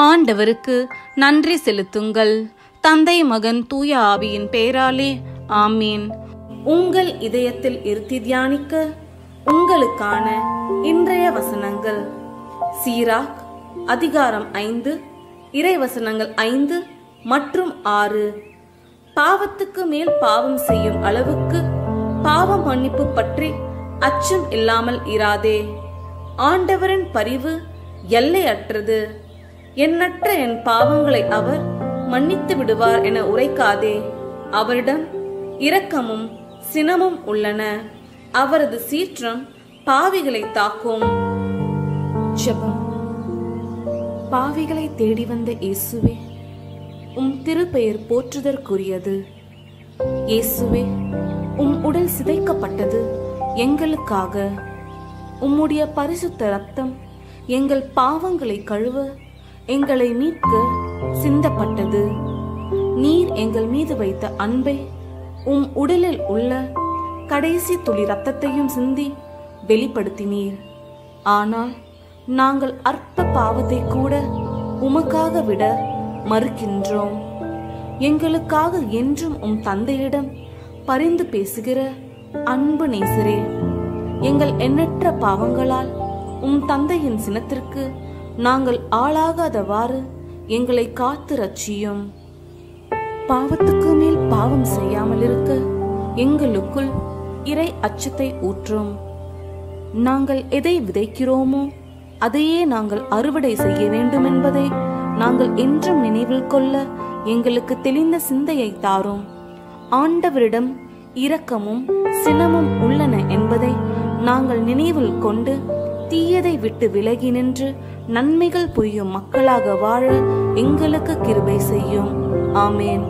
ஆண்டவருக்கு நன்றி செலுத்துங்கள். தந்தை, மகன், தூய ஆவியின் பெயராலே ஆமீன். உங்கள் இதயத்தில் இருத்தி தியானிக்க உங்களுக்கான இன்றைய வசனங்கள். சீராக் அதிகாரம் 5 இறைவசனங்கள் 5 மற்றும் 6. பாவத்துக்கு மேல் பாவம் செய்யும் அளவுக்கு பாவ மன்னிப்பு பற்றி அச்சம் இல்லாமல் இராதே. ஆண்டவரின் பரிவு எல்லையற்றது. எண்ணற்ற என் பாவங்களை அவர் மன்னித்து விடுவார் என உரைக்காதே. அவரிடம் இரக்கமும் சினமும் உள்ளன. அவரது சீற்றம் பாவிகளை தாக்கும். ஜெபம். பாவிகளை தேடி வந்த இயேசுவே, உம் திருப்பெயர் போற்றுதற்குரியது. இயேசுவே, உம் உடல் சிதைக்கப்பட்டது எங்களுக்காக. உம்முடைய பரிசுத்த இரத்தம் எங்கள் பாவங்களை கழுவ, எங்களை மீட்க சிந்தப்பட்டது. நீர் எங்கள் மீது வைத்த அன்பை உம் உடலில் உள்ள கடைசி துளி இரத்தத்தையும் சிந்தி வெளிப்படுத்தினீர். ஆனால் நாங்கள் அற்ப பாவத்தை கூட உமக்காக விட மறுக்கின்றோம். எங்களுக்காக என்றும் உம் தந்தையிடம் பரிந்து பேசுகிற அன்பு நேசரே, எங்கள் எண்ணற்ற பாவங்களால் உம் தந்தையின் சினத்திற்கு நாங்கள் ஆளாகாதவாறு எங்களை காத்து ரட்சியும். பாவத்துக்கு மேல் பாவம் செய்யாமல் இருக்க எங்களுக்குள் இறை அச்சத்தை ஊற்றும். நாங்கள் எதை விதைக்கிறோமோ அதையே நாங்கள் அறுவடை செய்ய வேண்டும் என்பதை நாங்கள் என்றும் நினைவில் கொள்ள எங்களுக்கு தெளிந்த சிந்தையை தாரும். ஆண்டவரிடம் இரக்கமும் சினமும் உள்ளன என்பதை நாங்கள் நினைவில் கொண்டு தீயதை விட்டு விலகி நின்று நன்மைகள் புரியும் மக்களாக வாழ எங்களுக்கு கிருபை செய்யும். ஆமேன்.